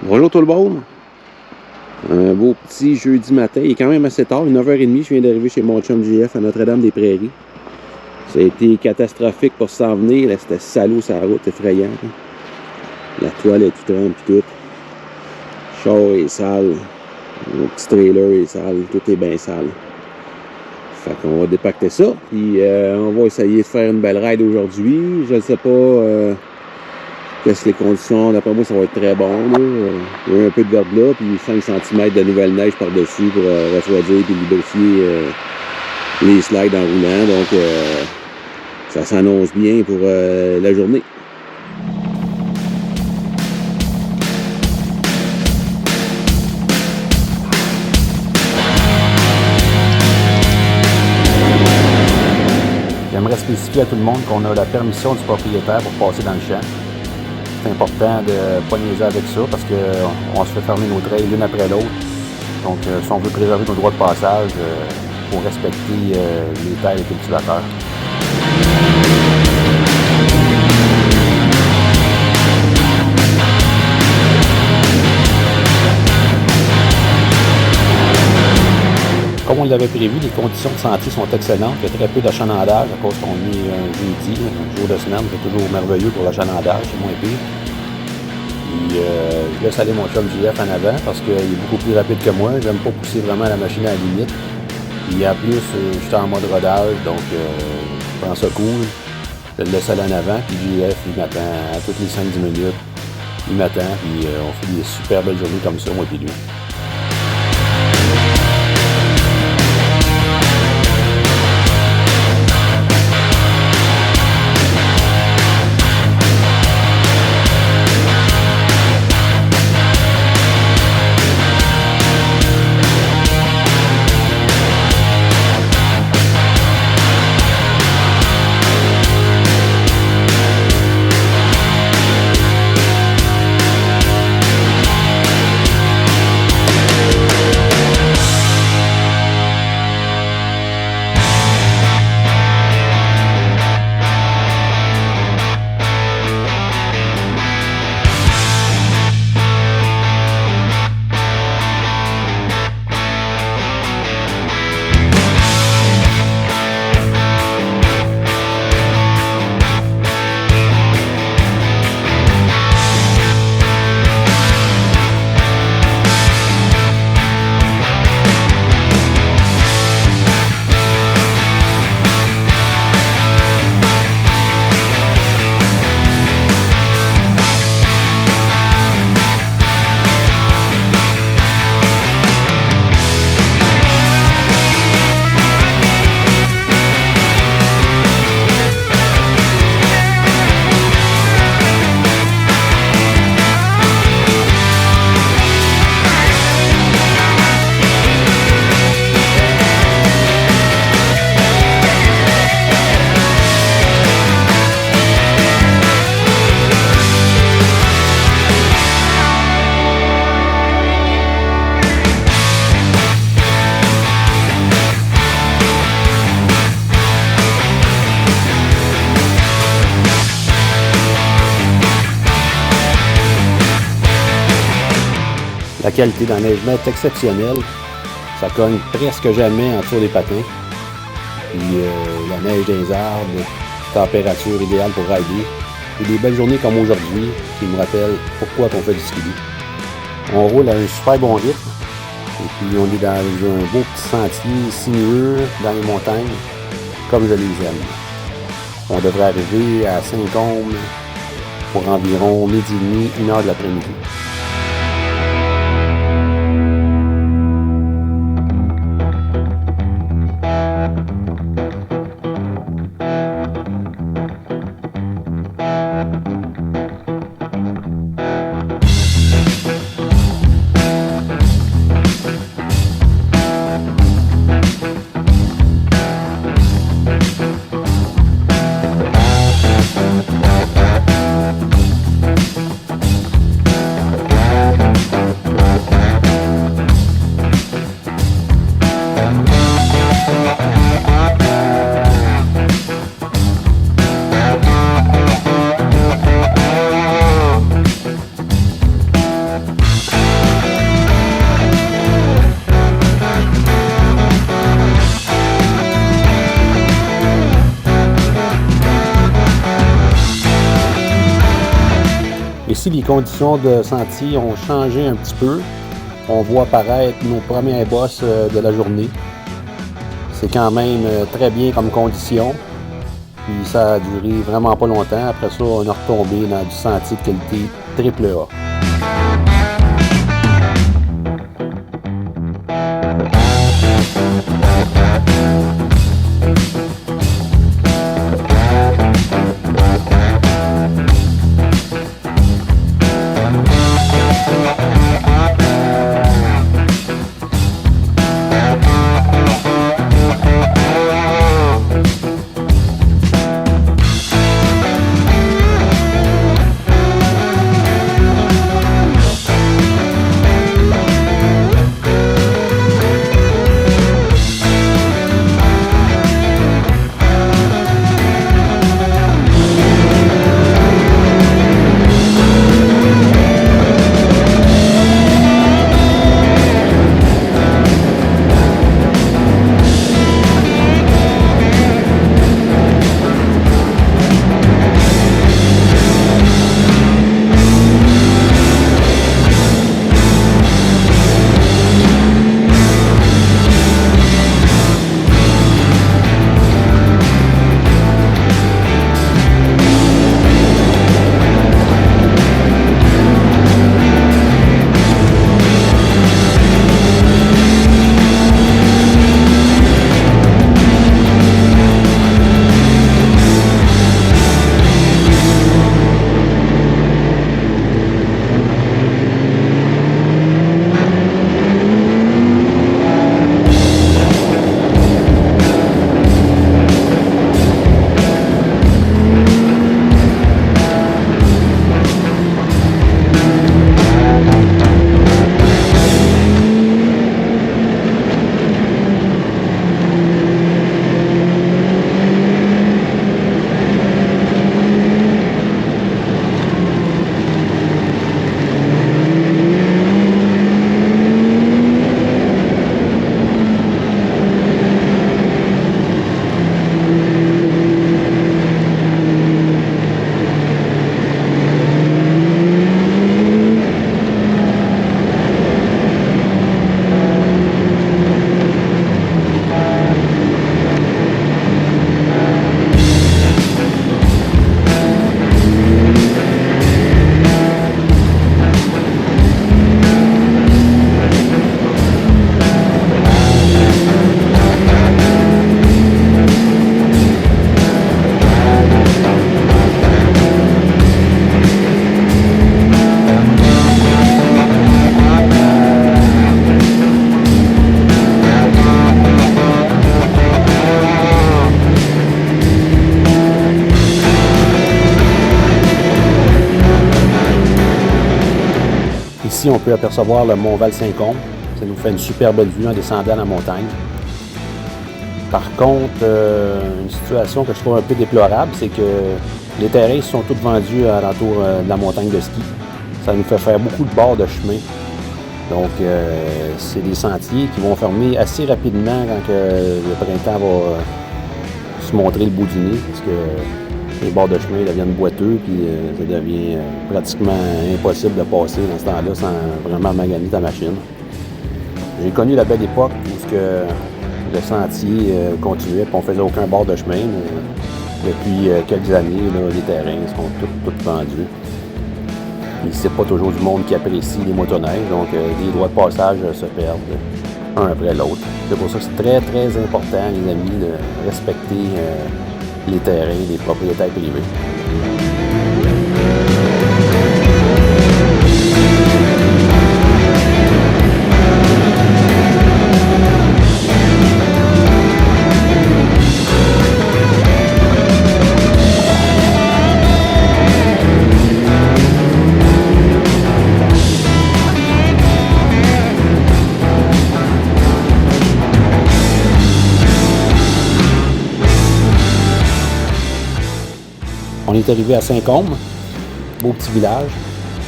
Bonjour tout le monde. Un beau petit jeudi matin. Il est quand même assez tard, 9h30. Je viens d'arriver chez mon chum JF à Notre-Dame-des-Prairies. Ça a été catastrophique pour s'en venir. Là, c'était salaud sur la route, effrayant. La toile est toute trempe et tout. Le char est sale. Mon petit trailer est sale. Tout est bien sale. Fait qu'on va dépacter ça. Puis on va essayer de faire une belle ride aujourd'hui. Je ne sais pas qu'est-ce que les conditions. D'après moi, ça va être très bon. Là. Il y a un peu de verglas, puis 5 cm de nouvelle neige par-dessus pour refroidir et lubrifier les slides en roulant. Donc, ça s'annonce bien pour la journée. J'aimerais spécifier à tout le monde qu'on a la permission du propriétaire pour passer dans le champ. C'est important de ne pas niaiser avec ça parce qu'on se fait fermer nos trails l'une après l'autre. Donc, si on veut préserver nos droits de passage, il faut respecter les terres des cultivateurs. Comme on l'avait prévu, les conditions de sentier sont excellentes. Il y a très peu d'achalandage à cause qu'on est un jeudi, un jour de semaine. C'est toujours merveilleux pour l'achalandage, c'est moins pire. Puis, je laisse aller mon chum JF en avant parce qu'il est beaucoup plus rapide que moi. J'aime pas pousser vraiment la machine à la limite. Puis en plus, je suis en mode rodage, donc je prends ça cool. Je le laisse aller en avant, puis JF, il m'attend à toutes les 5-10 minutes. Il m'attend, puis on fait des super belles journées comme ça, moi et lui. La qualité d'enneigement est exceptionnelle. Ça cogne presque jamais en dessous des patins. Puis la neige des arbres, température idéale pour rider. Et des belles journées comme aujourd'hui qui me rappellent pourquoi on fait du ski. On roule à un super bon rythme. Et puis on est dans un beau petit sentier sinueux dans les montagnes, comme je les aime. On devrait arriver à Saint-Côme pour environ 12h30, 1h de l'après-midi. Ici, les conditions de sentier ont changé un petit peu. On voit apparaître nos premières bosses de la journée. C'est quand même très bien comme condition. Puis ça a duré vraiment pas longtemps. Après ça, on est retombé dans du sentier de qualité AAA. Ici, on peut apercevoir le mont Val-Saint-Côme. Ça nous fait une super belle vue en descendant la montagne. Par contre, une situation que je trouve un peu déplorable, c'est que les terrains sont tous vendus à l'entour de la montagne de ski. Ça nous fait faire beaucoup de bords de chemin. Donc, c'est des sentiers qui vont fermer assez rapidement quand le printemps va se montrer le bout du nez, parce que les bords de chemin deviennent boiteux, puis ça devient pratiquement impossible de passer dans ce temps-là sans vraiment maganer ta machine. J'ai connu la belle époque où le sentier continuait, puis on faisait aucun bord de chemin. Mais depuis quelques années, là, les terrains sont tous vendus. Et c'est pas toujours du monde qui apprécie les motoneiges, donc les droits de passage se perdent un après l'autre. C'est pour ça que c'est très, très important, les amis, de respecter les terrains des propriétaires privés. On est arrivé à Saint-Côme, beau petit village,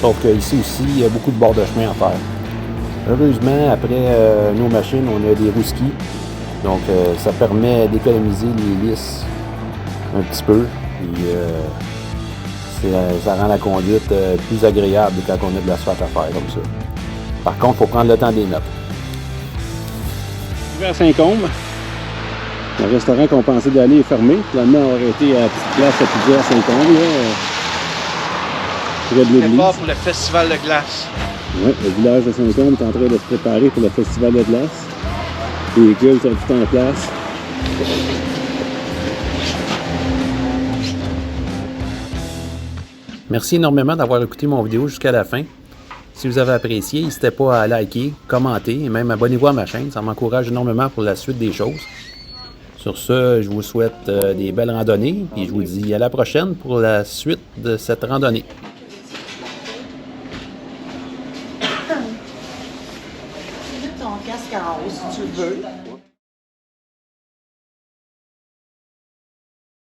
sauf qu'ici aussi, il y a beaucoup de bords de chemin à faire. Heureusement, après nos machines, on a des roues ski, donc ça permet d'économiser les lisses un petit peu. Puis, Ça rend la conduite plus agréable quand on a de l'asphalte à faire comme ça. Par contre, il faut prendre le temps des mettre. À Saint-Côme, le restaurant qu'on pensait d'aller est fermé. Finalement, on aurait été à la petite place à pizza à Saint-Côme, près de l'église. Départ pour le festival de glace. Oui, le village de Saint-Côme est en train de se préparer pour le festival de glace. Les véhicules sont tout en place. Merci énormément d'avoir écouté mon vidéo jusqu'à la fin. Si vous avez apprécié, n'hésitez pas à liker, commenter et même abonnez-vous à ma chaîne. Ça m'encourage énormément pour la suite des choses. Sur ce, je vous souhaite des belles randonnées et je vous dis à la prochaine pour la suite de cette randonnée. Mets ton casque en haut si tu veux.